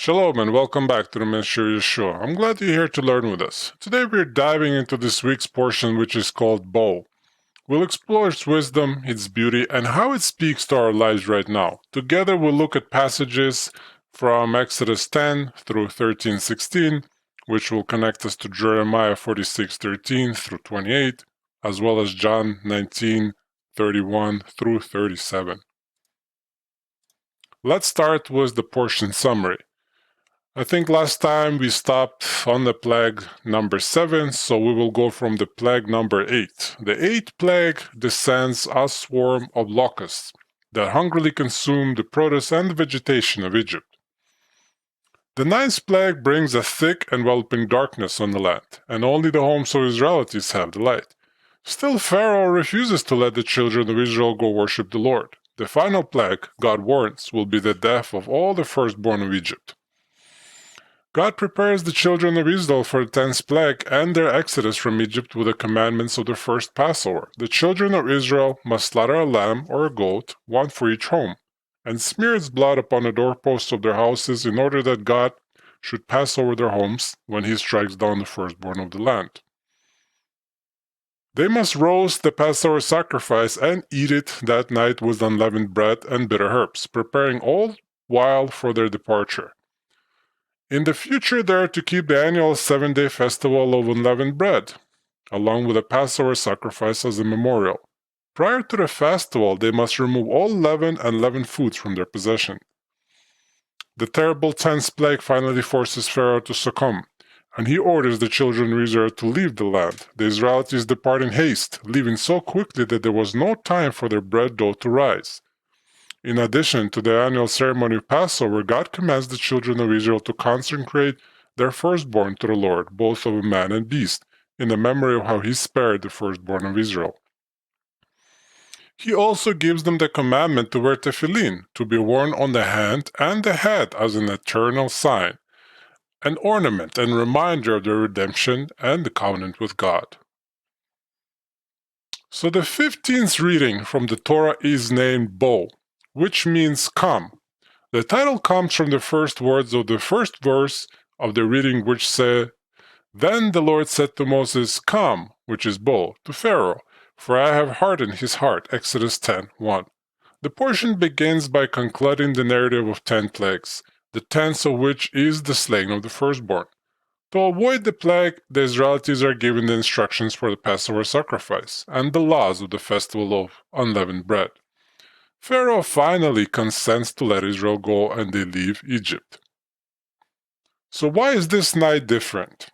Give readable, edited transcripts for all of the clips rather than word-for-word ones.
Shalom and welcome back to the Messiah Yeshua. I'm glad you're here to learn with us. Today we're diving into this week's portion, which is called Bow. We'll explore its wisdom, its beauty, and how it speaks to our lives right now. Together we'll look at passages from Exodus 10 through 13:16, which will connect us to Jeremiah 46:13 through 28, as well as John 19:31 through 37. Let's start with the portion summary. I think last time we stopped on the plague number 7, so we will go from the plague number 8. The 8th plague descends a swarm of locusts that hungrily consume the produce and the vegetation of Egypt. The 9th plague brings a thick enveloping darkness on the land, and only the homes of Israelites have the light. Still, Pharaoh refuses to let the children of Israel go worship the Lord. The final plague, God warns, will be the death of all the firstborn of Egypt. God prepares the children of Israel for the 10th plague and their exodus from Egypt with the commandments of the first Passover. The children of Israel must slaughter a lamb or a goat, one for each home, and smear its blood upon the doorposts of their houses in order that God should pass over their homes when he strikes down the firstborn of the land. They must roast the Passover sacrifice and eat it that night with unleavened bread and bitter herbs, preparing all while for their departure. In the future, they are to keep the annual 7-day festival of unleavened bread, along with a Passover sacrifice as a memorial. Prior to the festival, they must remove all leaven and leavened foods from their possession. The terrible 10th plague finally forces Pharaoh to succumb, and he orders the children of Israel to leave the land. The Israelites depart in haste, leaving so quickly that there was no time for their bread dough to rise. In addition to the annual ceremony of Passover, God commands the children of Israel to consecrate their firstborn to the Lord, both of man and beast, in the memory of how he spared the firstborn of Israel. He also gives them the commandment to wear tefillin, to be worn on the hand and the head as an eternal sign, an ornament and reminder of their redemption and the covenant with God. So the 15th reading from the Torah is named Bow, which means come. The title comes from the first words of the first verse of the reading, which say, "Then the Lord said to Moses, Come," which is Bow, to Pharaoh, "for I have hardened his heart." Exodus 10:1. The portion begins by concluding the narrative of 10 plagues, the 10th of which is the slaying of the firstborn. To avoid the plague, the Israelites are given the instructions for the Passover sacrifice and the laws of the festival of unleavened bread. Pharaoh finally consents to let Israel go and they leave Egypt. So why is this night different?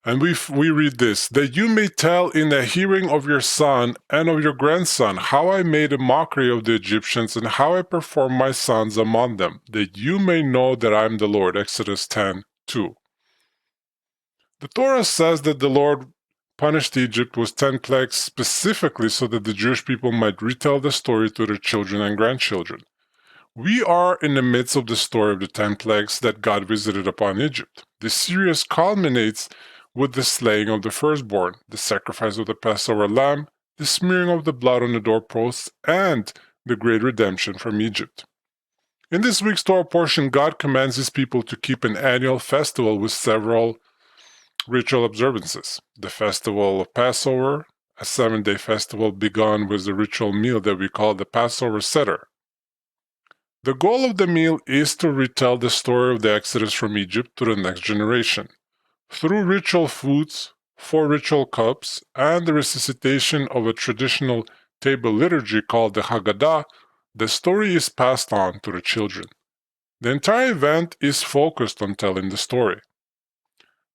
And we read this, "That you may tell in the hearing of your son and of your grandson how I made a mockery of the Egyptians and how I performed my signs among them, that you may know that I am the Lord." Exodus 10:2. The Torah says that the Lord punished Egypt with 10 plagues specifically so that the Jewish people might retell the story to their children and grandchildren. We are in the midst of the story of the 10 plagues that God visited upon Egypt. The series culminates with the slaying of the firstborn, the sacrifice of the Passover lamb, the smearing of the blood on the doorposts, and the great redemption from Egypt. In this week's Torah portion, God commands his people to keep an annual festival with several ritual observances. The festival of Passover, a 7-day festival begun with the ritual meal that we call the Passover Seder. The goal of the meal is to retell the story of the exodus from Egypt to the next generation. Through ritual foods, 4 ritual cups, and the recitation of a traditional table liturgy called the Haggadah, the story is passed on to the children. The entire event is focused on telling the story.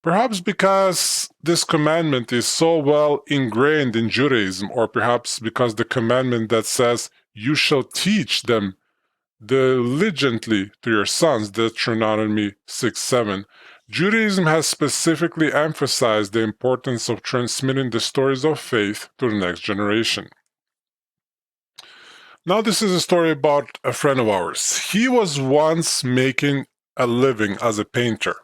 Perhaps because this commandment is so well ingrained in Judaism, or perhaps because the commandment that says, "You shall teach them diligently to your sons," Deuteronomy 6:7, Judaism has specifically emphasized the importance of transmitting the stories of faith to the next generation. Now this is a story about a friend of ours. He was once making a living as a painter,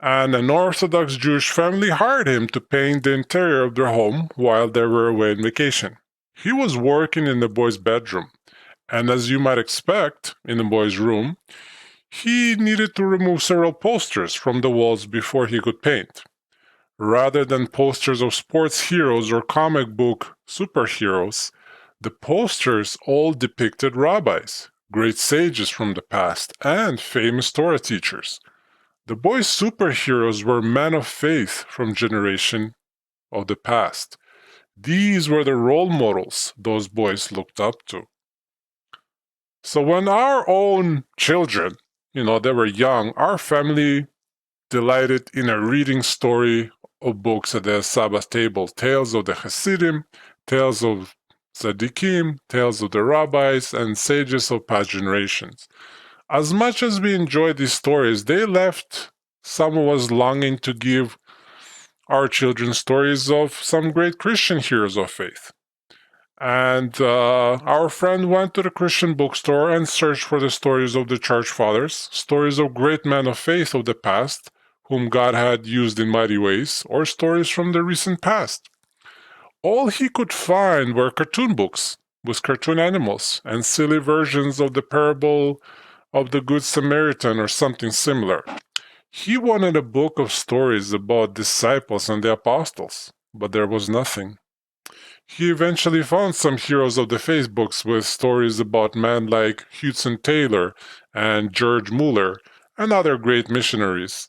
and an Orthodox Jewish family hired him to paint the interior of their home while they were away on vacation. He was working in the boy's bedroom, And as you might expect in the boy's room, he needed to remove several posters from the walls before he could paint. Rather than posters of sports heroes or comic book superheroes, the posters all depicted rabbis, great sages from the past, and famous Torah teachers. The boy's superheroes were men of faith from generation of the past. These were the role models those boys looked up to. So when our own children, they were young, our family delighted in a reading story of books at the Sabbath table, tales of the Hasidim, tales of Tzaddikim, tales of the rabbis, and sages of past generations. As much as we enjoyed these stories, they left some of us longing to give our children stories of some great Christian heroes of faith. And our friend went to the Christian bookstore and searched for the stories of the church fathers, stories of great men of faith of the past, whom God had used in mighty ways, or stories from the recent past. All he could find were cartoon books with cartoon animals and silly versions of the parable of the Good Samaritan or something similar. He wanted a book of stories about disciples and the apostles, but there was nothing. He eventually found some heroes of the faith books with stories about men like Hudson Taylor and George Mueller and other great missionaries,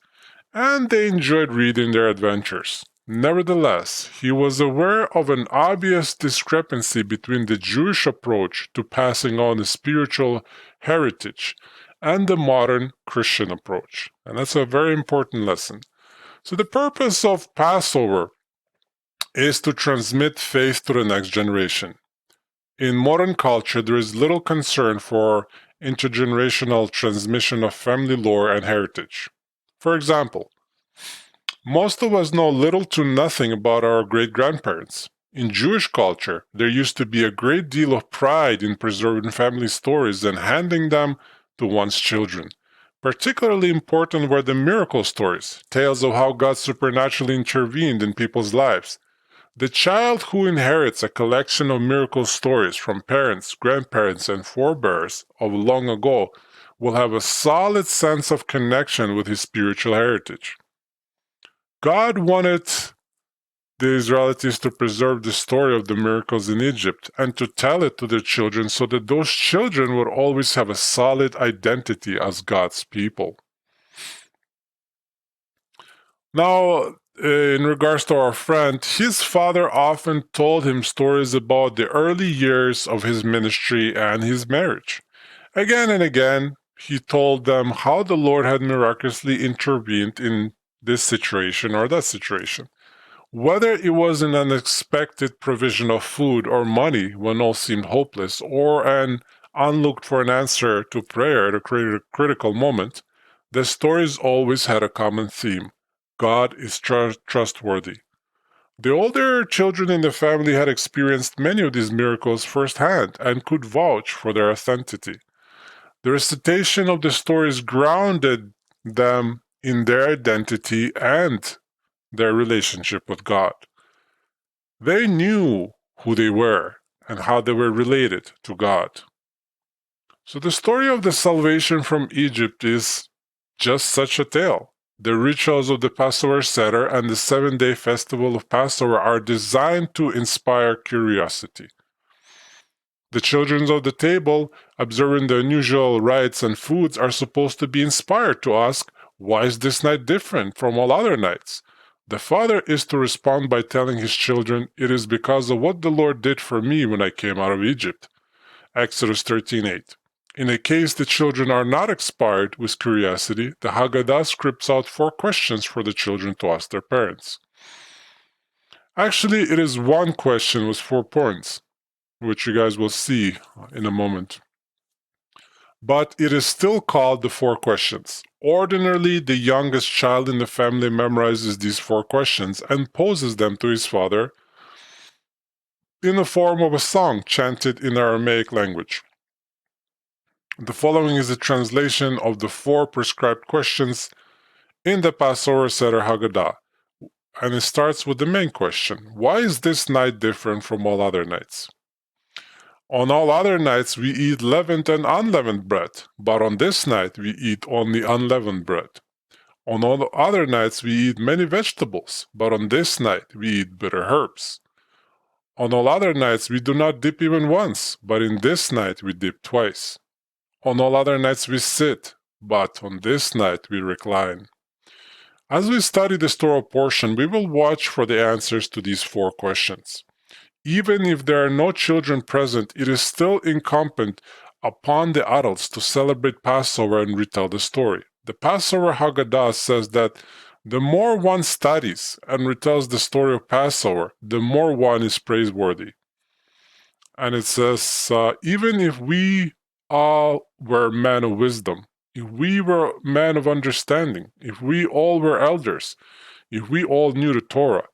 and they enjoyed reading their adventures. Nevertheless, he was aware of an obvious discrepancy between the Jewish approach to passing on a spiritual heritage and the modern Christian approach. And that's a very important lesson. So the purpose of Passover is to transmit faith to the next generation. In modern culture, there is little concern for intergenerational transmission of family lore and heritage. For example, most of us know little to nothing about our great-grandparents. In Jewish culture, there used to be a great deal of pride in preserving family stories and handing them to one's children. Particularly important were the miracle stories, tales of how God supernaturally intervened in people's lives. The child who inherits a collection of miracle stories from parents, grandparents, and forebears of long ago will have a solid sense of connection with his spiritual heritage. God wanted the Israelites to preserve the story of the miracles in Egypt and to tell it to their children so that those children would always have a solid identity as God's people. Now, in regards to our friend, his father often told him stories about the early years of his ministry and his marriage. Again and again, he told them how the Lord had miraculously intervened in this situation or that situation. Whether it was an unexpected provision of food or money when all seemed hopeless, or an unlooked-for an answer to prayer at a critical moment, the stories always had a common theme. God is trustworthy. The older children in the family had experienced many of these miracles firsthand and could vouch for their authenticity. The recitation of the stories grounded them in their identity and their relationship with God. They knew who they were and how they were related to God. So the story of the salvation from Egypt is just such a tale. The rituals of the Passover Seder and the 7-day festival of Passover are designed to inspire curiosity. The children of the table, observing the unusual rites and foods, are supposed to be inspired to ask, why is this night different from all other nights? The father is to respond by telling his children, it is because of what the Lord did for me when I came out of Egypt. Exodus 13:8. In a case the children are not inspired with curiosity, the Haggadah scripts out 4 questions for the children to ask their parents. Actually, it is one question with 4 points, which you guys will see in a moment. But it is still called the 4 questions. Ordinarily, the youngest child in the family memorizes these 4 questions and poses them to his father in the form of a song chanted in Aramaic language. The following is a translation of the 4 prescribed questions in the Passover Seder Haggadah, and it starts with the main question: why is this night different from all other nights? On all other nights we eat leavened and unleavened bread, but on this night we eat only unleavened bread. On all other nights we eat many vegetables, but on this night we eat bitter herbs. On all other nights we do not dip even once, but in this night we dip twice. On all other nights we sit, but on this night we recline. As we study this Torah portion, we will watch for the answers to these 4 questions. Even if there are no children present, it is still incumbent upon the adults to celebrate Passover and retell the story. The Passover Haggadah says that the more one studies and retells the story of Passover, the more one is praiseworthy. And it says, even if we all were men of wisdom, if we were men of understanding, if we all were elders, if we all knew the Torah,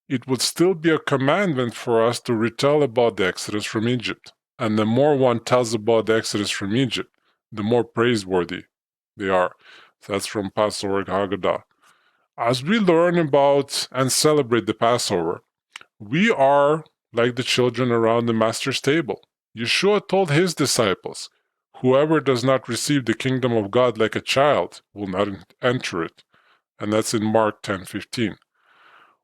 it would still be a commandment for us to retell about the Exodus from Egypt. And the more one tells about the Exodus from Egypt, the more praiseworthy they are. So that's from Passover Haggadah. As we learn about and celebrate the Passover, we are like the children around the Master's table. Yeshua told his disciples, "Whoever does not receive the kingdom of God like a child will not enter it." And that's in Mark 10:15.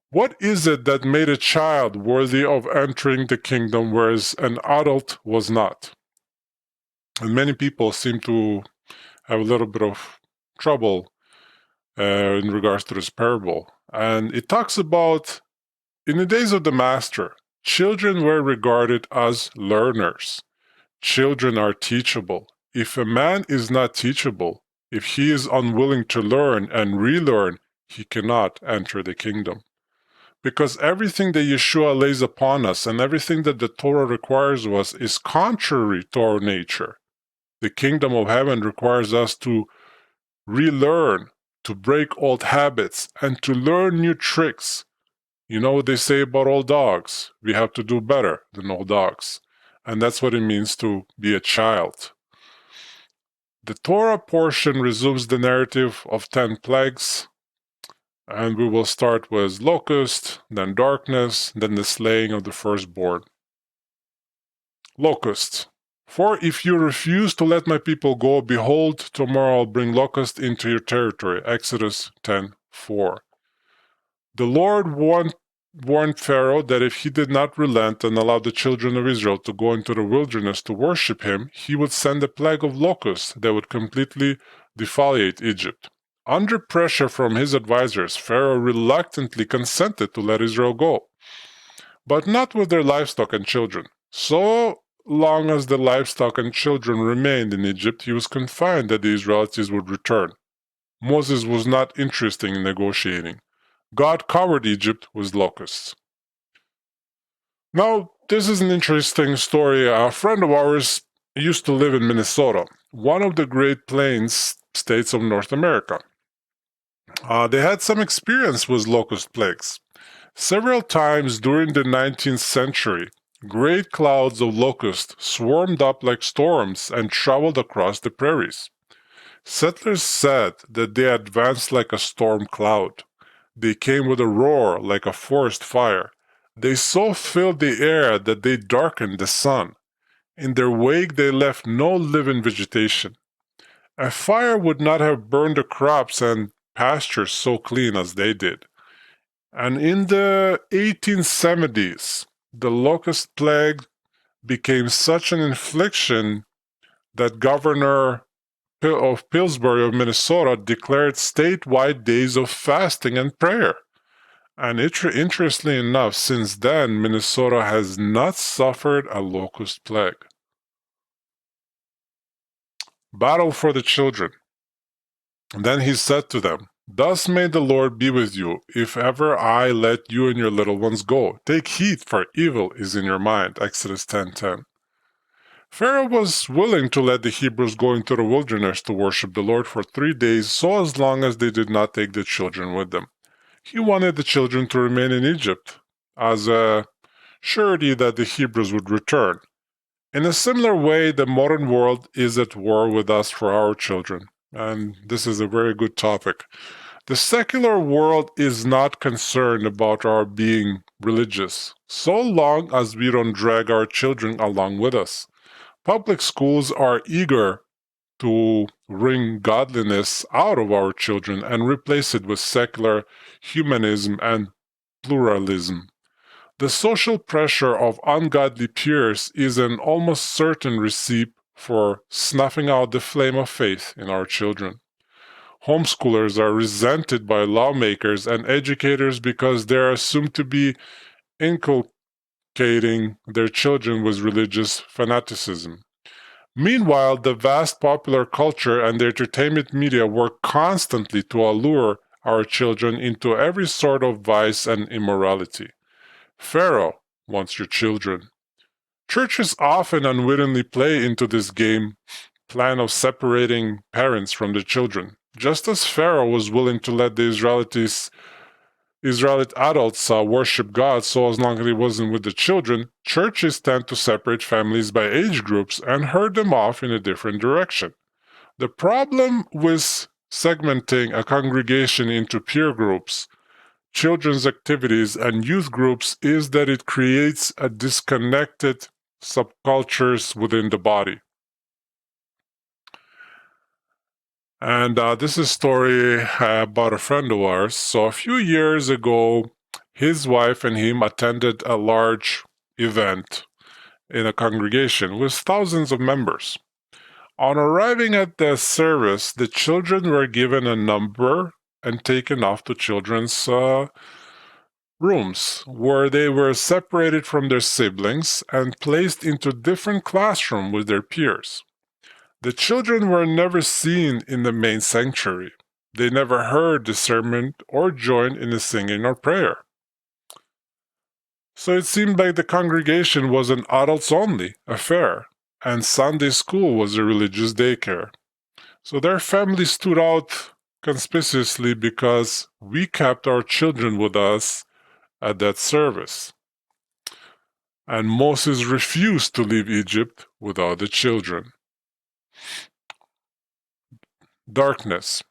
What is it that made a child worthy of entering the kingdom, whereas an adult was not? And many people seem to have a little bit of trouble in regards to this parable. And it talks about, in the days of the Master, children were regarded as learners. Children are teachable. If a man is not teachable, if he is unwilling to learn and relearn, he cannot enter the kingdom. Because everything that Yeshua lays upon us and everything that the Torah requires of us is contrary to our nature. The kingdom of heaven requires us to relearn, to break old habits, and to learn new tricks. You know what they say about old dogs? We have to do better than old dogs. And that's what it means to be a child. The Torah portion resumes the narrative of 10 plagues. And we will start with locust, then darkness, then the slaying of the firstborn. Locust. For if you refuse to let my people go, behold, tomorrow I'll bring locust into your territory. Exodus 10:4. The Lord warned Pharaoh that if he did not relent and allow the children of Israel to go into the wilderness to worship him, he would send a plague of locusts that would completely defoliate Egypt. Under pressure from his advisors, Pharaoh reluctantly consented to let Israel go, but not with their livestock and children. So long as the livestock and children remained in Egypt, he was confined that the Israelites would return. Moses was not interested in negotiating. God covered Egypt with locusts. Now, this is an interesting story. A friend of ours used to live in Minnesota, one of the Great Plains states of North America. They had some experience with locust plagues. Several times during the 19th century, great clouds of locusts swarmed up like storms and traveled across the prairies. Settlers said that they advanced like a storm cloud. They came with a roar like a forest fire. They so filled the air that they darkened the sun. In their wake they left no living vegetation. A fire would not have burned the crops and pastures so clean as they did. And in the 1870s, the locust plague became such an infliction that Governor of Pillsbury of Minnesota declared statewide days of fasting and prayer. And interestingly enough, since then, Minnesota has not suffered a locust plague. Battle for the children. And then he said to them, "Thus may the Lord be with you, if ever I let you and your little ones go. Take heed, for evil is in your mind." Exodus 10:10. Pharaoh was willing to let the Hebrews go into the wilderness to worship the Lord for 3 days, so as long as they did not take the children with them. He wanted the children to remain in Egypt as a surety that the Hebrews would return. In a similar way, the modern world is at war with us for our children. And this is a very good topic. The secular world is not concerned about our being religious, so long as we don't drag our children along with us. Public schools are eager to wring godliness out of our children and replace it with secular humanism and pluralism. The social pressure of ungodly peers is an almost certain recipe for snuffing out the flame of faith in our children. Homeschoolers are resented by lawmakers and educators because they are assumed to be inculcating their children with religious fanaticism. Meanwhile, the vast popular culture and the entertainment media work constantly to allure our children into every sort of vice and immorality. Pharaoh wants your children. Churches often unwittingly play into this game plan of separating parents from their children. Just as Pharaoh was willing to let the Israelite adults worship God so as long as he wasn't with the children, churches tend to separate families by age groups and herd them off in a different direction. The problem with segmenting a congregation into peer groups, children's activities, and youth groups is that it creates a disconnected subcultures within the body. And this is a story about a friend of ours. So a few years ago, his wife and him attended a large event in a congregation with thousands of members. On arriving at the service, the children were given a number and taken off to children's rooms, where they were separated from their siblings and placed into different classrooms with their peers. The children were never seen in the main sanctuary. They never heard the sermon or joined in the singing or prayer. So it seemed like the congregation was an adults-only affair, and Sunday school was a religious daycare. So their family stood out conspicuously because we kept our children with us at that service. And Moses refused to leave Egypt without the children. Darkness.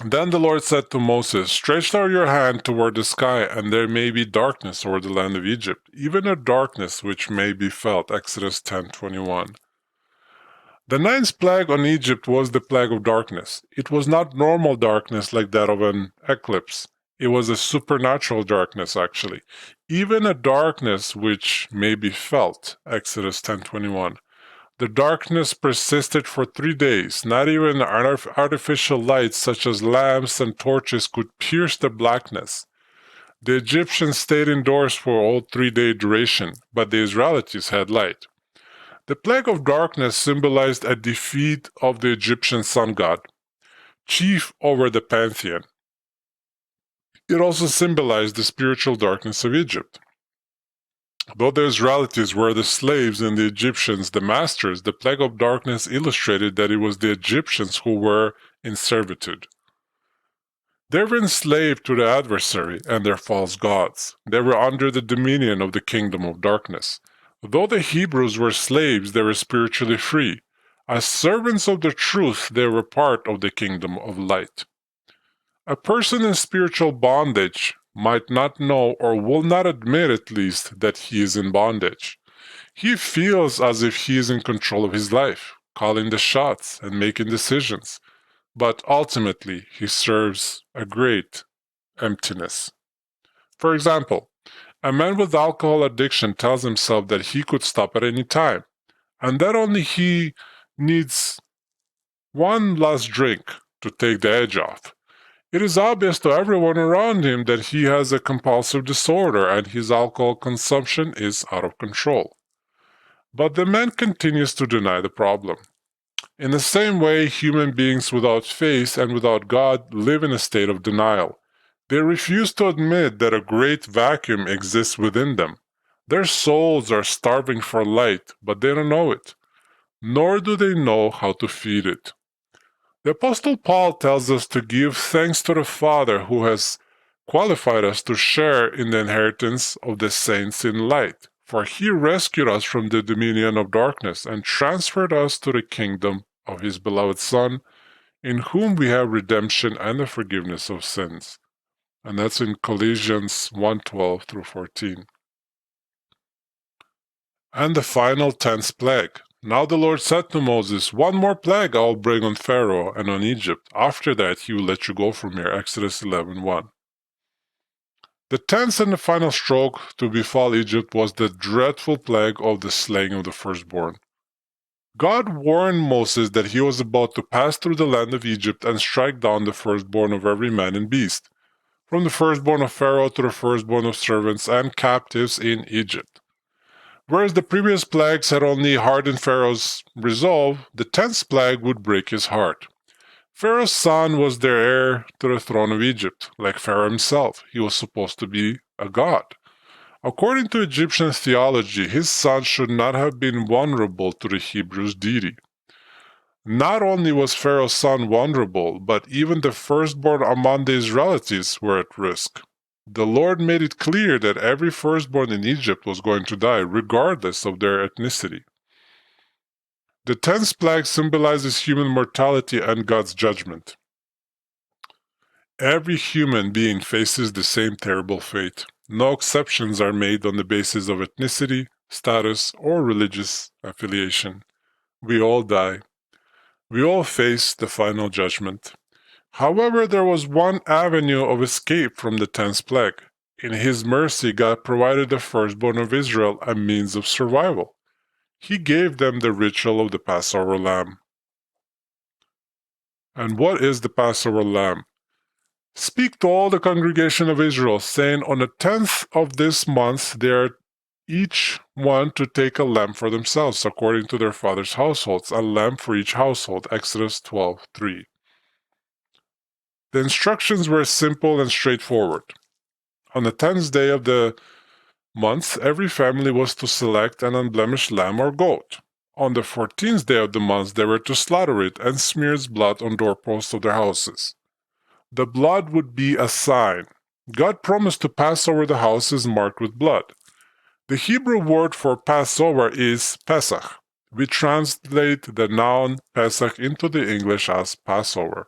Then the Lord said to Moses, "Stretch out your hand toward the sky, and there may be darkness over the land of Egypt, even a darkness which may be felt." Exodus 10:21. The ninth plague on Egypt was the plague of darkness. It was not normal darkness like that of an eclipse. It was a supernatural darkness, actually. Even a darkness which may be felt. Exodus 10:21. The darkness persisted for 3 days. Not even artificial lights such as lamps and torches could pierce the blackness. The Egyptians stayed indoors for all 3-day duration, but the Israelites had light. The plague of darkness symbolized a defeat of the Egyptian sun god, chief over the pantheon. It also symbolized the spiritual darkness of Egypt. Though the Israelites were the slaves and the Egyptians the masters, the plague of darkness illustrated that it was the Egyptians who were in servitude. They were enslaved to the adversary and their false gods. They were under the dominion of the kingdom of darkness. Though the Hebrews were slaves, they were spiritually free. As servants of the truth, they were part of the kingdom of light. A person in spiritual bondage might not know or will not admit at least that he is in bondage. He feels as if he is in control of his life, calling the shots and making decisions, but ultimately he serves a great emptiness. For example, a man with alcohol addiction tells himself that he could stop at any time, and that only he needs one last drink to take the edge off. It is obvious to everyone around him that he has a compulsive disorder and his alcohol consumption is out of control. But the man continues to deny the problem. In the same way, human beings without faith and without God live in a state of denial. They refuse to admit that a great vacuum exists within them. Their souls are starving for light, but they don't know it, nor do they know how to feed it. The Apostle Paul tells us to give thanks to the Father who has qualified us to share in the inheritance of the saints in light, for he rescued us from the dominion of darkness and transferred us to the kingdom of his beloved Son, in whom we have redemption and the forgiveness of sins. And that's in Colossians 1:12 through 14. And the final 10th plague. Now the Lord said to Moses, "One more plague I will bring on Pharaoh and on Egypt. After that he will let you go from here." Exodus 11:1. The 10th and the final stroke to befall Egypt was the dreadful plague of the slaying of the firstborn. God warned Moses that he was about to pass through the land of Egypt and strike down the firstborn of every man and beast, from the firstborn of Pharaoh to the firstborn of servants and captives in Egypt. Whereas the previous plagues had only hardened Pharaoh's resolve, the 10th plague would break his heart. Pharaoh's son was their heir to the throne of Egypt. Like Pharaoh himself, he was supposed to be a god. According to Egyptian theology, his son should not have been vulnerable to the Hebrews' deity. Not only was Pharaoh's son vulnerable, but even the firstborn among the Israelites were at risk. The Lord made it clear that every firstborn in Egypt was going to die, regardless of their ethnicity. The 10th plague symbolizes human mortality and God's judgment. Every human being faces the same terrible fate. No exceptions are made on the basis of ethnicity, status, or religious affiliation. We all die. We all face the final judgment. However, there was one avenue of escape from the 10th plague. In His mercy, God provided the firstborn of Israel a means of survival. He gave them the ritual of the Passover lamb. And what is the Passover lamb? Speak to all the congregation of Israel, saying, on the 10th of this month they are each one to take a lamb for themselves, according to their father's households, a lamb for each household. Exodus 12:3. The instructions were simple and straightforward. On the 10th day of the month, every family was to select an unblemished lamb or goat. On the 14th day of the month, they were to slaughter it and smear its blood on doorposts of their houses. The blood would be a sign. God promised to pass over the houses marked with blood. The Hebrew word for Passover is Pesach. We translate the noun Pesach into the English as Passover.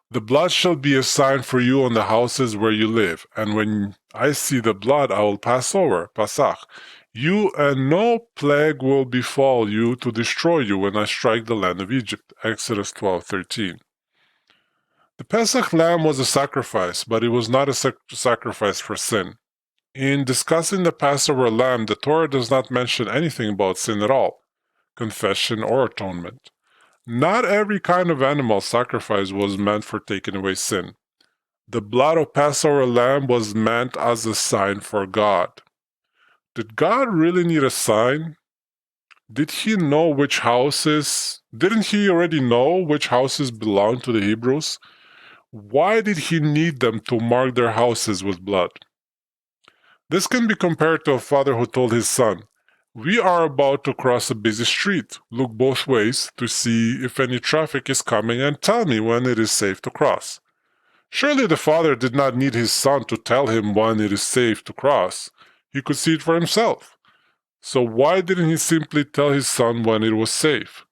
The blood shall be a sign for you on the houses where you live, and when I see the blood, I will pass over, Pasach. You and no plague will befall you to destroy you when I strike the land of Egypt. Exodus 12:13. The Pesach lamb was a sacrifice, but it was not a sacrifice for sin. In discussing the Passover lamb, the Torah does not mention anything about sin at all, confession or atonement. Not every kind of animal sacrifice was meant for taking away sin. The blood of Passover lamb was meant as a sign for God. Did God really need a sign? Didn't He already know which houses belonged to the Hebrews? Why did He need them to mark their houses with blood? This can be compared to a father who told his son, "We are about to cross a busy street. Look both ways to see if any traffic is coming and tell me when it is safe to cross." Surely the father did not need his son to tell him when it is safe to cross. He could see it for himself. So why didn't he simply tell his son when it was safe?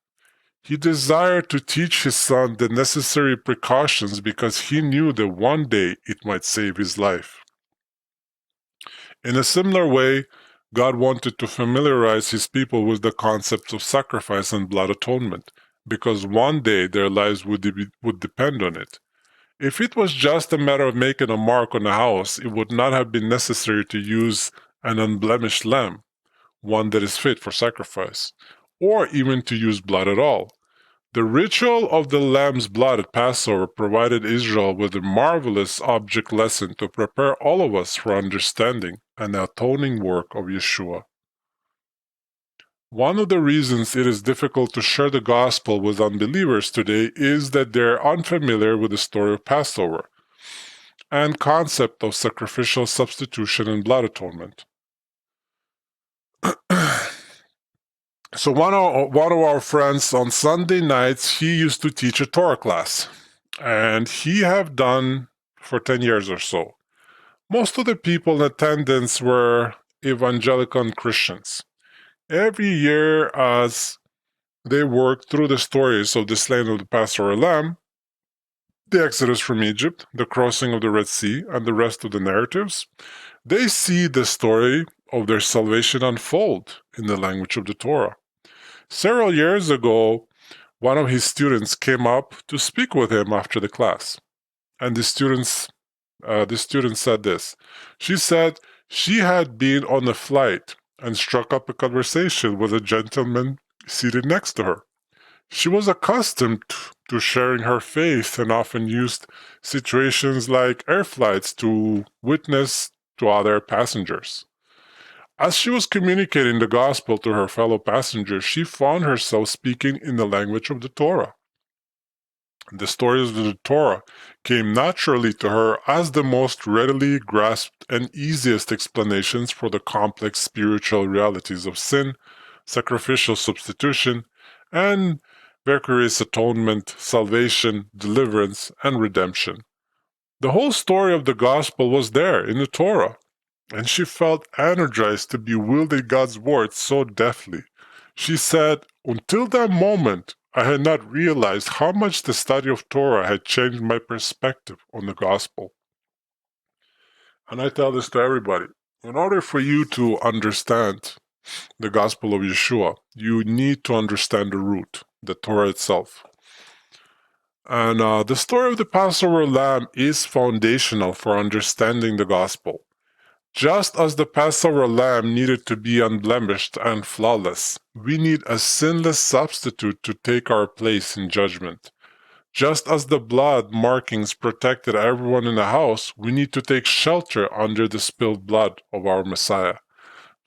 He desired to teach his son the necessary precautions because he knew that one day it might save his life. In a similar way, God wanted to familiarize His people with the concepts of sacrifice and blood atonement, because one day their lives would depend on it. If it was just a matter of making a mark on a house, it would not have been necessary to use an unblemished lamb, one that is fit for sacrifice, or even to use blood at all. The ritual of the lamb's blood at Passover provided Israel with a marvelous object lesson to prepare all of us for understanding and the atoning work of Yeshua. One of the reasons it is difficult to share the gospel with unbelievers today is that they are unfamiliar with the story of Passover and concept of sacrificial substitution and blood atonement. So one of our friends on Sunday nights, he used to teach a Torah class, and he have done for 10 years or so. Most of the people in attendance were evangelical Christians. Every year, as They worked through the stories of the slaying of the Passover lamb, the exodus from Egypt, the crossing of the Red Sea, and the rest of the narratives. They see the story of their salvation unfold in the language of the Torah. Several years ago, one of his students came up to speak with him after the class. And the student said this. She said she had been on a flight and struck up a conversation with a gentleman seated next to her. She was accustomed to sharing her faith and often used situations like air flights to witness to other passengers. As she was communicating the gospel to her fellow passengers, she found herself speaking in the language of the Torah. The stories of the Torah came naturally to her as the most readily grasped and easiest explanations for the complex spiritual realities of sin, sacrificial substitution, and vicarious atonement, salvation, deliverance, and redemption. The whole story of the gospel was there in the Torah, and she felt energized to be wielding God's word so deftly. She said, "Until that moment, I had not realized how much the study of Torah had changed my perspective on the gospel." And I tell this to everybody. In order for you to understand the gospel of Yeshua, you need to understand the root, the Torah itself. And the story of the Passover lamb is foundational for understanding the gospel. Just as the Passover lamb needed to be unblemished and flawless, we need a sinless substitute to take our place in judgment. Just as the blood markings protected everyone in the house, we need to take shelter under the spilled blood of our Messiah.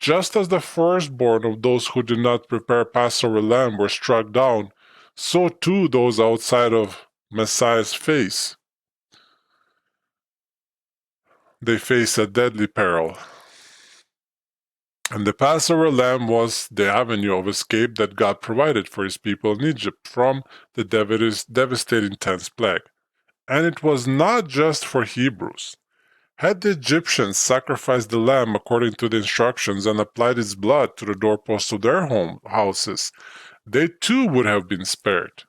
Just as the firstborn of those who did not prepare Passover lamb were struck down, so too those outside of Messiah's face. They face a deadly peril. And the Passover lamb was the avenue of escape that God provided for his people in Egypt from the devastating 10th plague. And it was not just for Hebrews. Had the Egyptians sacrificed the lamb according to the instructions and applied its blood to the doorposts of their houses, they too would have been spared.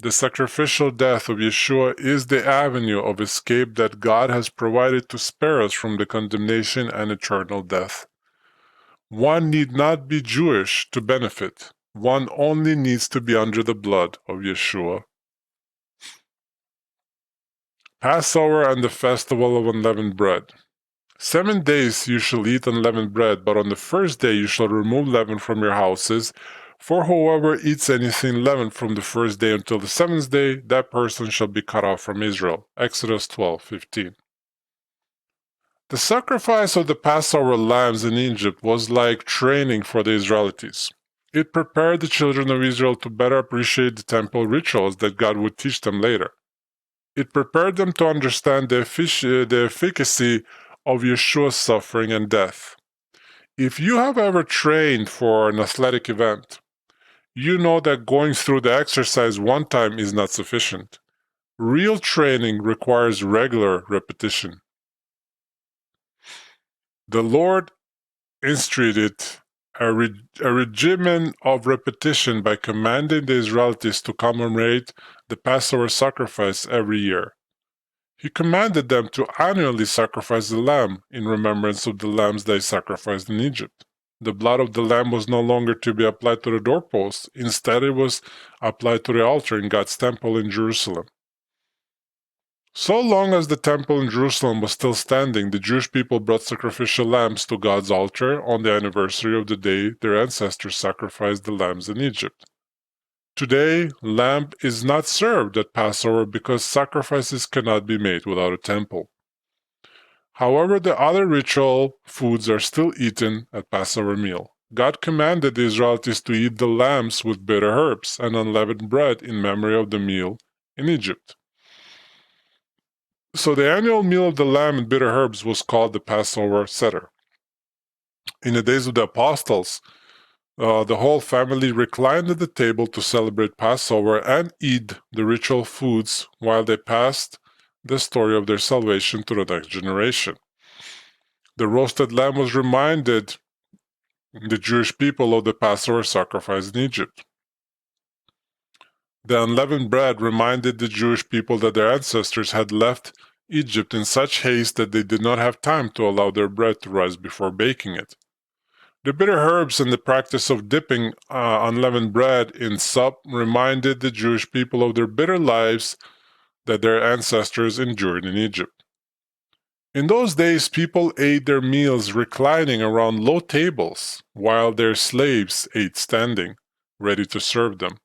The sacrificial death of Yeshua is the avenue of escape that God has provided to spare us from the condemnation and eternal death. One need not be Jewish to benefit. One only needs to be under the blood of Yeshua. Passover and the festival of unleavened bread. 7 days you shall eat unleavened bread, but on the first day you shall remove leaven from your houses. For whoever eats anything leavened from the first day until the 7th day, that person shall be cut off from Israel. Exodus 12:15. The sacrifice of the Passover lambs in Egypt was like training for the Israelites. It prepared the children of Israel to better appreciate the temple rituals that God would teach them later. It prepared them to understand the efficacy of Yeshua's suffering and death. If you have ever trained for an athletic event, you know that going through the exercise one time is not sufficient. Real training requires regular repetition. The Lord instituted a regimen of repetition by commanding the Israelites to commemorate the Passover sacrifice every year. He commanded them to annually sacrifice the lamb in remembrance of the lambs they sacrificed in Egypt. The blood of the lamb was no longer to be applied to the doorposts. Instead, it was applied to the altar in God's temple in Jerusalem. So long as the temple in Jerusalem was still standing, the Jewish people brought sacrificial lambs to God's altar on the anniversary of the day their ancestors sacrificed the lambs in Egypt. Today, lamb is not served at Passover because sacrifices cannot be made without a temple. However, the other ritual foods are still eaten at Passover meal. God commanded the Israelites to eat the lambs with bitter herbs and unleavened bread in memory of the meal in Egypt. So the annual meal of the lamb and bitter herbs was called the Passover Seder. In the days of the apostles, the whole family reclined at the table to celebrate Passover and eat the ritual foods while they passed the story of their salvation to the next generation. The roasted lamb was reminded the Jewish people of the Passover sacrifice in Egypt. The unleavened bread reminded the Jewish people that their ancestors had left Egypt in such haste that they did not have time to allow their bread to rise before baking it. The bitter herbs and the practice of dipping unleavened bread in sup reminded the Jewish people of their bitter lives that their ancestors endured in Egypt. In those days, people ate their meals reclining around low tables, while their slaves ate standing, ready to serve them.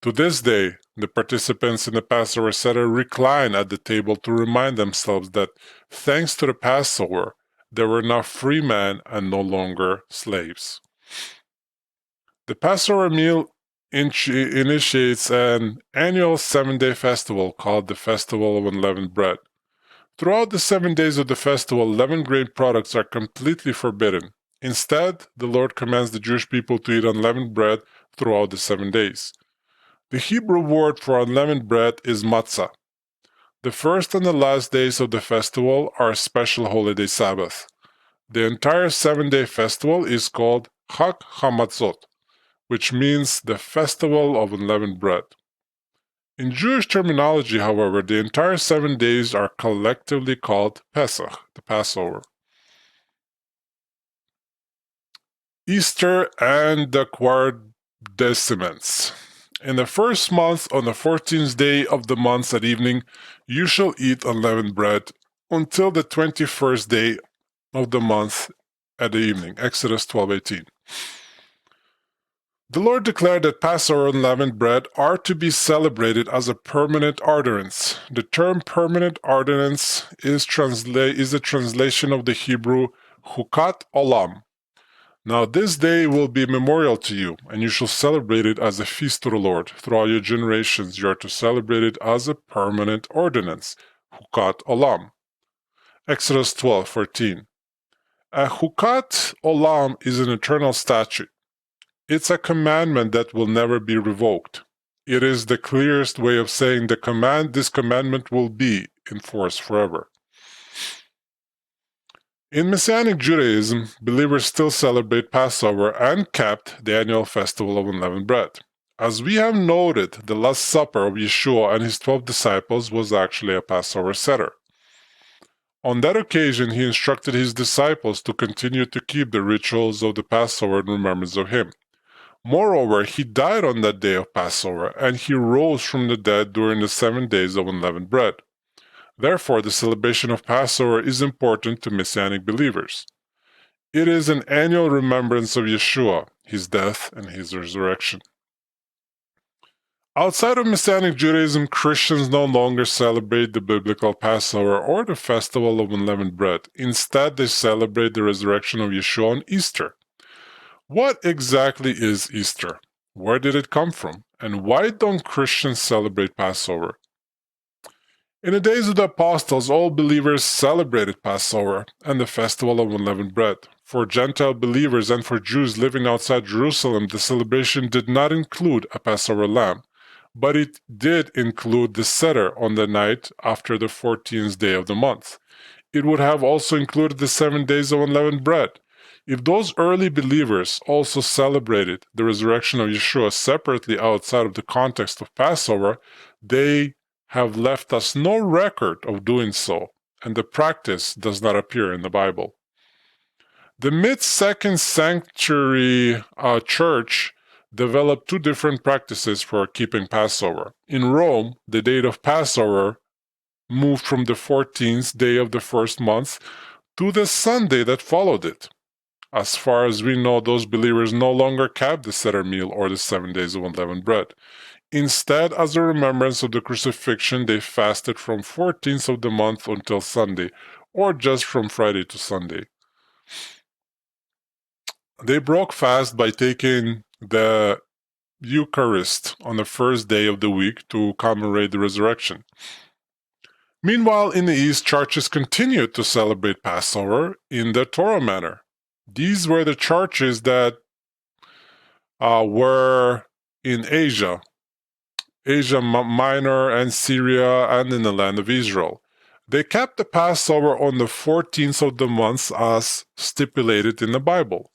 To this day, the participants in the Passover Seder recline at the table to remind themselves that, thanks to the Passover, they were now free men and no longer slaves. The Passover meal initiates an annual 7-day festival called the Festival of Unleavened Bread. Throughout the 7 days of the festival, leavened grain products are completely forbidden. Instead, the Lord commands the Jewish people to eat unleavened bread throughout the 7 days. The Hebrew word for unleavened bread is matzah. The first and the last days of the festival are a special holiday Sabbath. The entire 7-day festival is called Chag HaMatzot, which means the Festival of Unleavened Bread. In Jewish terminology, however, the entire 7 days are collectively called Pesach, the Passover. Easter and the Quardeciments. In the first month, on the 14th day of the month at evening, you shall eat unleavened bread until the 21st day of the month at the evening. Exodus 12:18. The Lord declared that Passover unleavened bread are to be celebrated as a permanent ordinance. The term permanent ordinance is a translation of the Hebrew Chukat Olam. Now this day will be memorial to you, and you shall celebrate it as a feast to the Lord. Throughout your generations, you are to celebrate it as a permanent ordinance. Chukat Olam. Exodus 12:14. A Chukat Olam is an eternal statute. It's a commandment that will never be revoked. It is the clearest way of saying this commandment will be in force forever. In Messianic Judaism, believers still celebrate Passover and kept the annual festival of unleavened bread. As we have noted, the Last Supper of Yeshua and his 12 disciples was actually a Passover Seder. On that occasion, he instructed his disciples to continue to keep the rituals of the Passover in remembrance of him. Moreover, he died on that day of Passover, and he rose from the dead during the 7 days of unleavened bread. Therefore, the celebration of Passover is important to Messianic believers. It is an annual remembrance of Yeshua, his death, and his resurrection. Outside of Messianic Judaism, Christians no longer celebrate the biblical Passover or the festival of unleavened bread. Instead, they celebrate the resurrection of Yeshua on Easter. What exactly is Easter? Where did it come from? And why don't Christians celebrate Passover? In the days of the apostles, all believers celebrated Passover and the festival of unleavened bread. For Gentile believers and for Jews living outside Jerusalem, the celebration did not include a Passover lamb, but it did include the Seder on the night after the 14th day of the month. It would have also included the 7 days of unleavened bread. If those early believers also celebrated the resurrection of Yeshua separately outside of the context of Passover, they have left us no record of doing so, and the practice does not appear in the Bible. The mid-2nd century church developed 2 different practices for keeping Passover. In Rome, the date of Passover moved from the 14th day of the first month to the Sunday that followed it. As far as we know, those believers no longer kept the Seder meal or the 7 days of unleavened bread. Instead, as a remembrance of the crucifixion, they fasted from 14th of the month until Sunday, or just from Friday to Sunday. They broke fast by taking the Eucharist on the first day of the week to commemorate the resurrection. Meanwhile, in the East, churches continued to celebrate Passover in the Torah manner. These were the churches that were in Asia Minor and Syria, and in the land of Israel. They kept the Passover on the 14th of the month as stipulated in the Bible.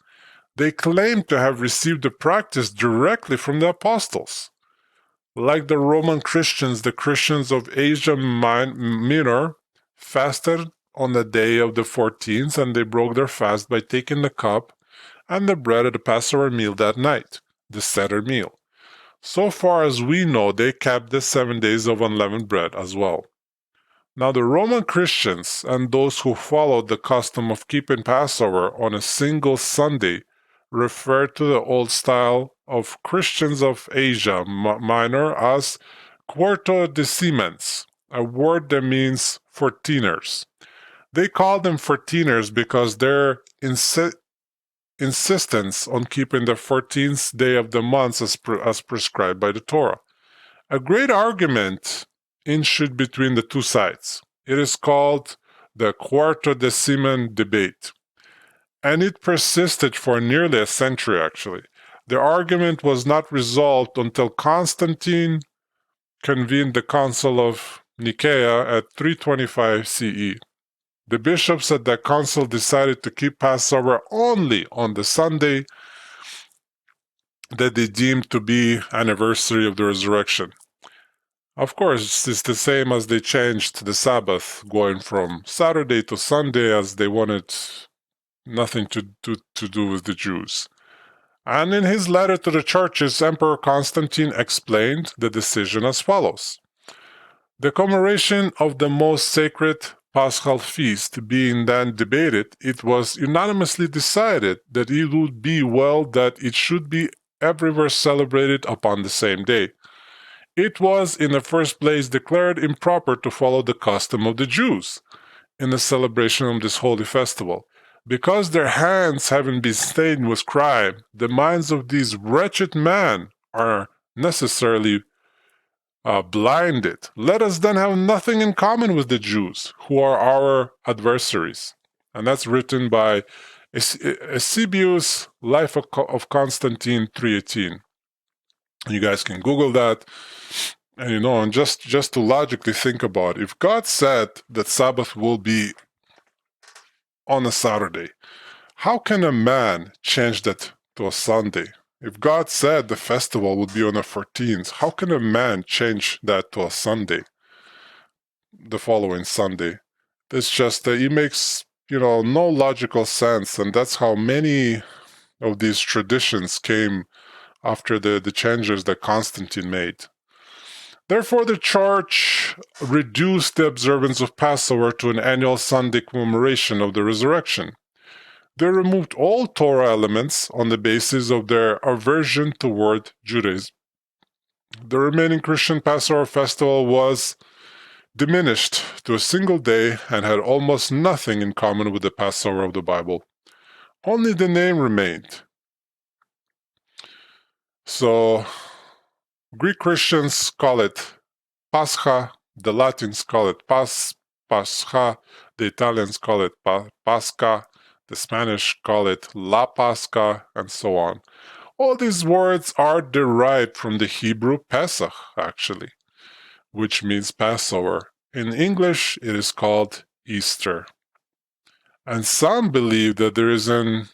They claimed to have received the practice directly from the apostles. Like the Roman Christians, the Christians of Asia Minor fasted on the day of the 14th, and they broke their fast by taking the cup and the bread at the Passover meal that night, the Seder meal. So far as we know, they kept the 7 days of unleavened bread as well. Now, the Roman Christians and those who followed the custom of keeping Passover on a single Sunday refer to the old style of Christians of Asia Minor as quartodecimens, a word that means 14ers. They call them 14ers because their insistence on keeping the 14th day of the month as prescribed by the Torah. A great argument ensued between the two sides. It is called the quartodeciman debate, and it persisted for nearly a century, actually. The argument was not resolved until Constantine convened the Council of Nicaea at 325 CE. The bishops at that council decided to keep Passover only on the Sunday that they deemed to be anniversary of the resurrection. Of course, it's the same as they changed the Sabbath, going from Saturday to Sunday, as they wanted nothing to do with the Jews. And in his letter to the churches, Emperor Constantine explained the decision as follows. The commemoration of the most sacred Paschal feast being then debated, it was unanimously decided that it would be well that it should be everywhere celebrated upon the same day. It was, in the first place, declared improper to follow the custom of the Jews in the celebration of this holy festival. Because their hands having been stained with crime, the minds of these wretched men are necessarily blinded. Let us then have nothing in common with the Jews, who are our adversaries. And that's written by Eusebius, Life of Constantine 318. You guys can Google that. And and just to logically think about it, if God said that Sabbath will be on a Saturday, how can a man change that to a Sunday? If God said the festival would be on the 14th, how can a man change that to a Sunday, the following Sunday? It's just that it makes, no logical sense, and that's how many of these traditions came after the changes that Constantine made. Therefore, the church reduced the observance of Passover to an annual Sunday commemoration of the resurrection. They removed all Torah elements on the basis of their aversion toward Judaism. The remaining Christian Passover festival was diminished to a single day and had almost nothing in common with the Passover of the Bible. Only the name remained. So, Greek Christians call it Pascha, the Latins call it Pascha, the Italians call it Pascha, the Spanish call it La Pascha, and so on. All these words are derived from the Hebrew Pesach, actually, which means Passover. In English, it is called Easter. And some believe that there is an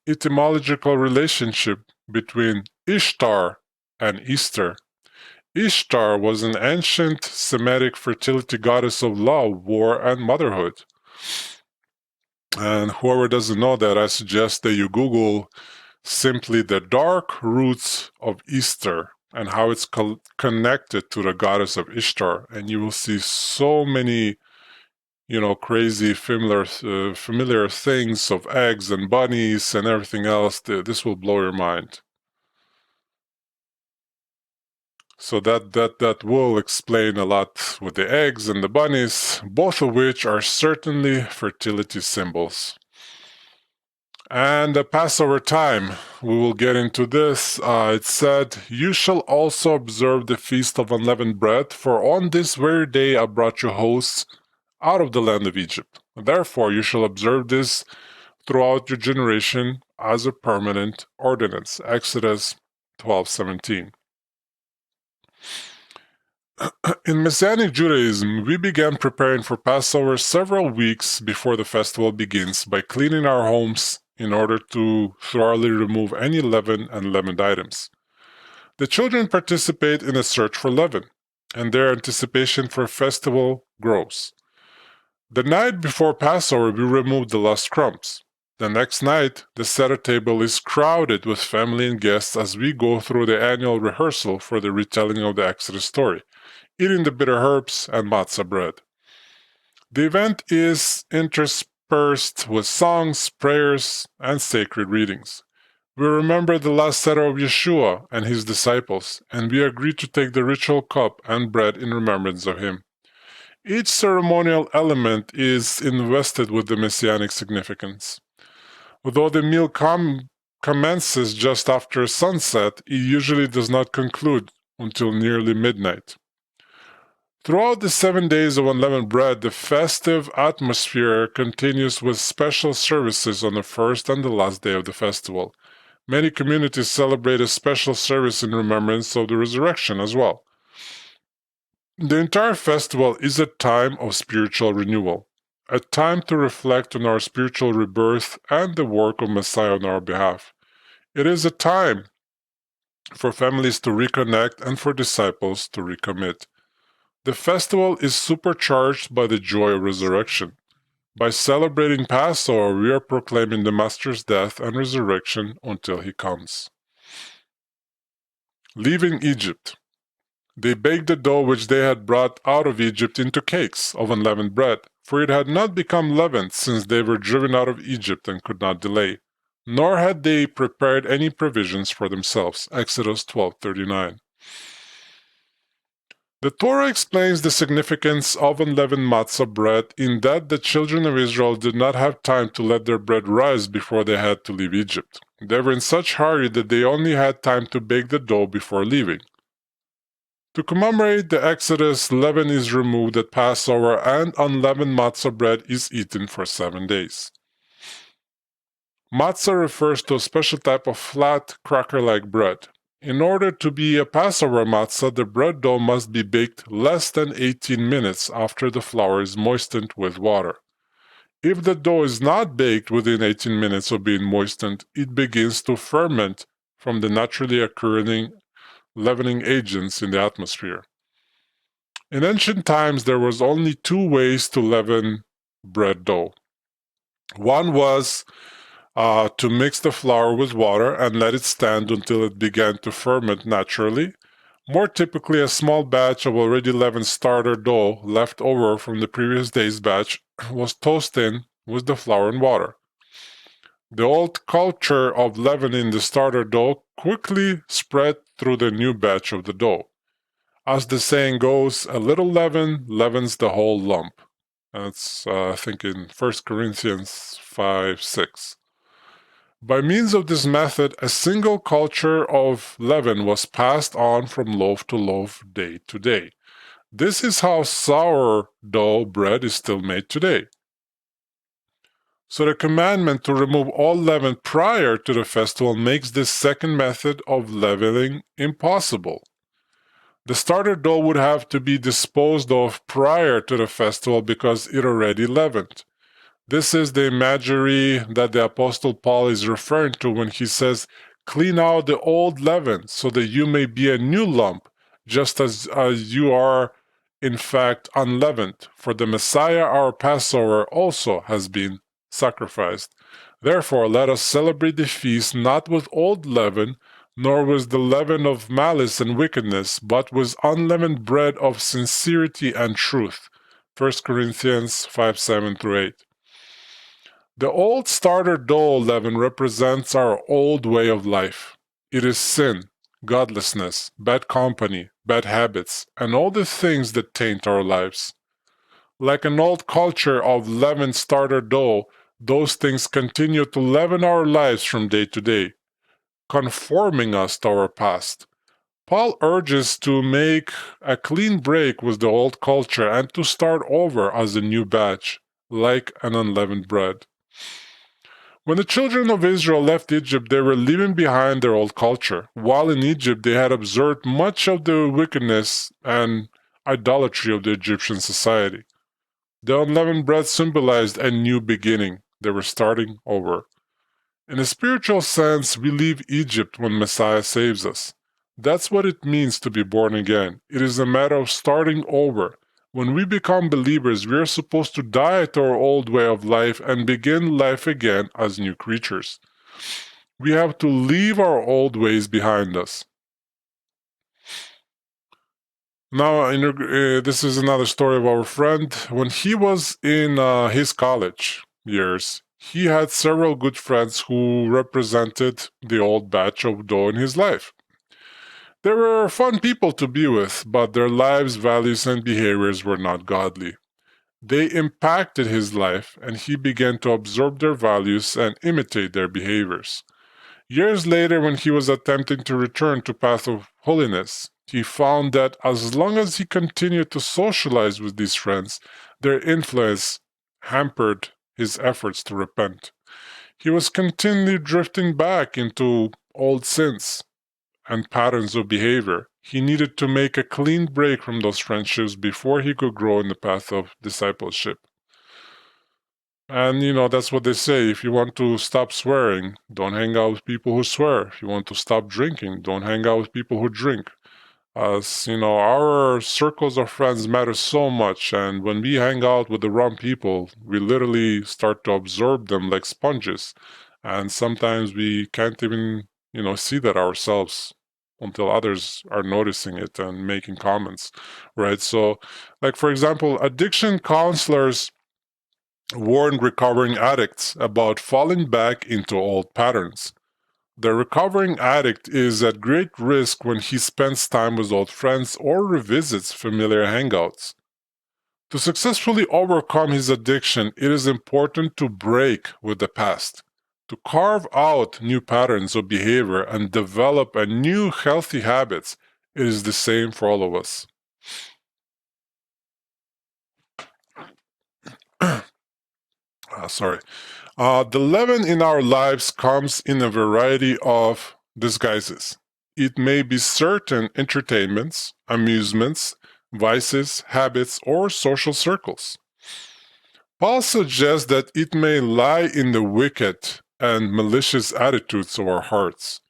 etymological relationship between Ishtar and Easter. Ishtar was an ancient Semitic fertility goddess of love, war, and motherhood. And whoever doesn't know that, I suggest that you Google simply the dark roots of Easter and how it's connected to the goddess of Ishtar, and you will see so many, crazy familiar things of eggs and bunnies and everything else. This will blow your mind. So that will explain a lot with the eggs and the bunnies, both of which are certainly fertility symbols. And the Passover time, we will get into this. It said, "You shall also observe the feast of unleavened bread, for on this very day I brought you hosts out of the land of Egypt. Therefore you shall observe this throughout your generation as a permanent ordinance." Exodus 12:17. In Messianic Judaism, we began preparing for Passover several weeks before the festival begins by cleaning our homes in order to thoroughly remove any leaven and leavened items. The children participate in a search for leaven, and their anticipation for festival grows. The night before Passover, we remove the lost crumbs. The next night, the Seder table is crowded with family and guests as we go through the annual rehearsal for the retelling of the Exodus story, eating the bitter herbs and matzah bread. The event is interspersed with songs, prayers, and sacred readings. We remember the last Seder of Yeshua and his disciples, and we agree to take the ritual cup and bread in remembrance of him. Each ceremonial element is invested with the messianic significance. Although the meal commences just after sunset, it usually does not conclude until nearly midnight. Throughout the 7 days of unleavened bread, the festive atmosphere continues with special services on the first and the last day of the festival. Many communities celebrate a special service in remembrance of the resurrection as well. The entire festival is a time of spiritual renewal, a time to reflect on our spiritual rebirth and the work of Messiah on our behalf. It is a time for families to reconnect and for disciples to recommit. The festival is supercharged by the joy of resurrection. By celebrating Passover, we are proclaiming the Master's death and resurrection until he comes. Leaving Egypt. They baked the dough which they had brought out of Egypt into cakes of unleavened bread, for it had not become leavened since they were driven out of Egypt and could not delay, nor had they prepared any provisions for themselves. Exodus 12:39. The Torah explains the significance of unleavened matzah bread in that the children of Israel did not have time to let their bread rise before they had to leave Egypt. They were in such hurry that they only had time to bake the dough before leaving. To commemorate the Exodus, leaven is removed at Passover and unleavened matzah bread is eaten for 7 days. Matzah refers to a special type of flat, cracker-like bread. In order to be a Passover matzah, the bread dough must be baked less than 18 minutes after the flour is moistened with water. If the dough is not baked within 18 minutes of being moistened, it begins to ferment from the naturally occurring leavening agents in the atmosphere. In ancient times, there was only 2 ways to leaven bread dough. One was to mix the flour with water and let it stand until it began to ferment naturally. More typically, a small batch of already leavened starter dough left over from the previous day's batch was tossed in with the flour and water. The old culture of leavening the starter dough quickly spread through the new batch of the dough. As the saying goes, a little leaven leavens the whole lump. That's, I think, in 1 Corinthians 5:6. By means of this method, a single culture of leaven was passed on from loaf to loaf, day to day. This is how sourdough bread is still made today. So the commandment to remove all leaven prior to the festival makes this second method of leavening impossible. The starter dough would have to be disposed of prior to the festival because it already leavened. This is the imagery that the Apostle Paul is referring to when he says, "Clean out the old leaven so that you may be a new lump, just as you are in fact unleavened. For the Messiah, our Passover, also has been sacrificed. Therefore, let us celebrate the feast not with old leaven, nor with the leaven of malice and wickedness, but with unleavened bread of sincerity and truth." 1 Corinthians 5:7-8. The old starter dough leaven represents our old way of life. It is sin, godlessness, bad company, bad habits, and all the things that taint our lives. Like an old culture of leavened starter dough, those things continue to leaven our lives from day to day, conforming us to our past. Paul urges to make a clean break with the old culture and to start over as a new batch, like an unleavened bread. When the children of Israel left Egypt, they were leaving behind their old culture. While in Egypt, they had observed much of the wickedness and idolatry of the Egyptian society. The unleavened bread symbolized a new beginning. They were starting over. In a spiritual sense, we leave Egypt when Messiah saves us. That's what it means to be born again. It is a matter of starting over. When we become believers, we are supposed to die to our old way of life and begin life again as new creatures. We have to leave our old ways behind us. Now, this is another story of our friend. When he was in his college years, he had several good friends who represented the old batch of dough in his life. They were fun people to be with, but their lives, values, and behaviors were not godly. They impacted his life, and he began to absorb their values and imitate their behaviors. Years later, when he was attempting to return to path of holiness, he found that as long as he continued to socialize with these friends, their influence hampered his efforts to repent. He was continually drifting back into old sins and patterns of behavior. He needed to make a clean break from those friendships before he could grow in the path of discipleship. And, that's what they say. If you want to stop swearing, don't hang out with people who swear. If you want to stop drinking, don't hang out with people who drink. As, our circles of friends matter so much, and when we hang out with the wrong people, we literally start to absorb them like sponges. And sometimes we can't even, see that ourselves until others are noticing it and making comments, right? So, like, for example, addiction counselors warned recovering addicts about falling back into old patterns. The recovering addict is at great risk when he spends time with old friends or revisits familiar hangouts. To successfully overcome his addiction, it is important to break with the past, to carve out new patterns of behavior and develop a new healthy habits. It is the same for all of us. The leaven in our lives comes in a variety of disguises. It may be certain entertainments, amusements, vices, habits, or social circles. Paul suggests that it may lie in the wicked and malicious attitudes of our hearts.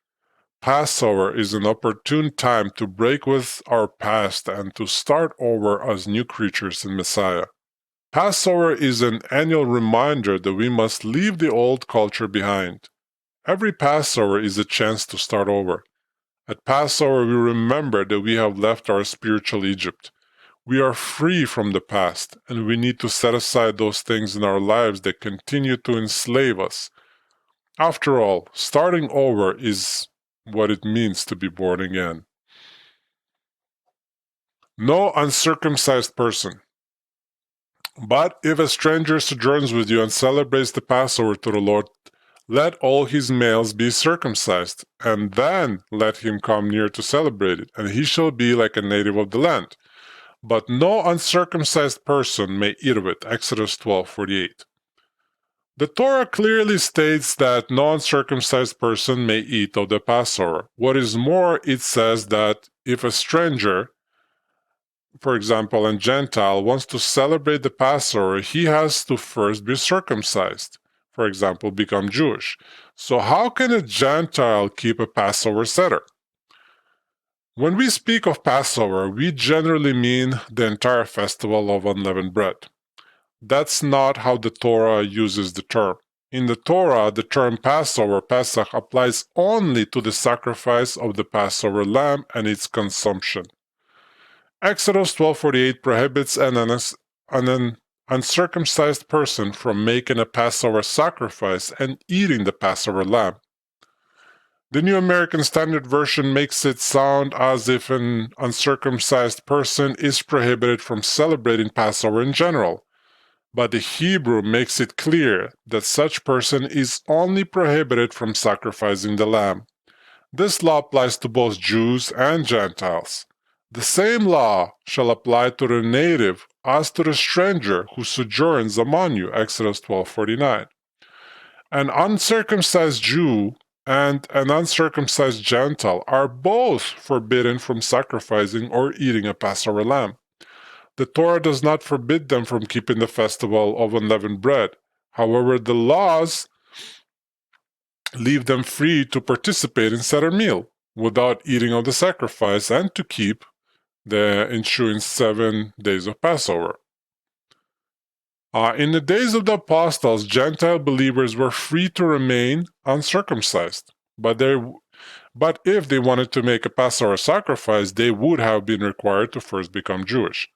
Passover is an opportune time to break with our past and to start over as new creatures in Messiah. Passover is an annual reminder that we must leave the old culture behind. Every Passover is a chance to start over. At Passover, we remember that we have left our spiritual Egypt. We are free from the past, and we need to set aside those things in our lives that continue to enslave us. After all, starting over is what it means to be born again. No uncircumcised person. But if a stranger sojourns with you and celebrates the Passover to the Lord, let all his males be circumcised, and then let him come near to celebrate it, and he shall be like a native of the land. But no uncircumcised person may eat of it. Exodus 12:48. The Torah clearly states that no uncircumcised person may eat of the Passover. What is more, it says that if a stranger, for example, a Gentile, wants to celebrate the Passover, he has to first be circumcised, for example, become Jewish. So how can a Gentile keep a Passover Seder? When we speak of Passover, we generally mean the entire festival of unleavened bread. That's not how the Torah uses the term. In the Torah, the term Passover, Pesach, applies only to the sacrifice of the Passover lamb and its consumption. Exodus 12:48 prohibits an uncircumcised person from making a Passover sacrifice and eating the Passover lamb. The New American Standard Version makes it sound as if an uncircumcised person is prohibited from celebrating Passover in general, but the Hebrew makes it clear that such person is only prohibited from sacrificing the lamb. This law applies to both Jews and Gentiles. The same law shall apply to the native as to the stranger who sojourns among you, Exodus 12:49. An uncircumcised Jew and an uncircumcised Gentile are both forbidden from sacrificing or eating a Passover lamb. The Torah does not forbid them from keeping the festival of unleavened bread. However, the laws leave them free to participate in Seder meal. without eating of the sacrifice and to keep the ensuing 7 days of Passover. In the days of the apostles, Gentile believers were free to remain uncircumcised, but if they wanted to make a Passover sacrifice, they would have been required to first become Jewish.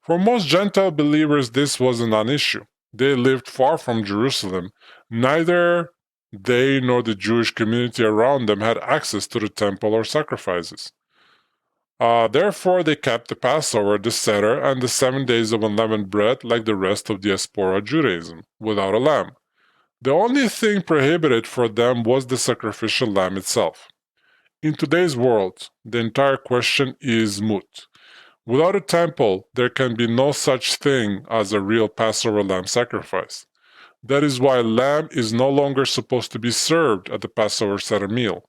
For most Gentile believers, this was a non-issue. They lived far from Jerusalem. Neither they nor the Jewish community around them had access to the temple or sacrifices. Therefore, they kept the Passover, the Seder, and the 7 days of unleavened bread like the rest of diaspora Judaism, without a lamb. The only thing prohibited for them was the sacrificial lamb itself. In today's world, the entire question is moot. Without a temple, there can be no such thing as a real Passover lamb sacrifice. That is why lamb is no longer supposed to be served at the Passover Seder meal.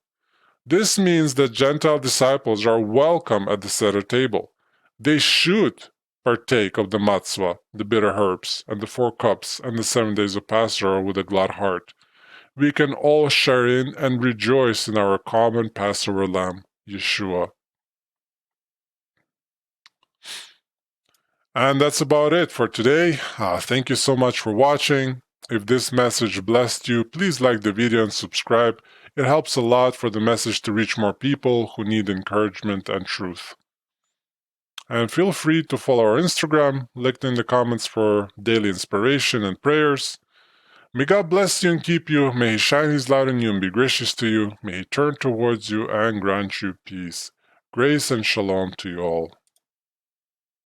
This means that Gentile disciples are welcome at the Seder table. They should partake of the matzvah, the bitter herbs, and the 4 cups, and the 7 days of Passover with a glad heart. We can all share in and rejoice in our common Passover lamb, Yeshua. And that's about it for today. Thank you so much for watching. If this message blessed you, please like the video and subscribe. It helps a lot for the message to reach more people who need encouragement and truth. And feel free to follow our Instagram, linked in the comments for daily inspiration and prayers. May God bless you and keep you. May He shine His light on you and be gracious to you. May He turn towards you and grant you peace. Grace and shalom to you all.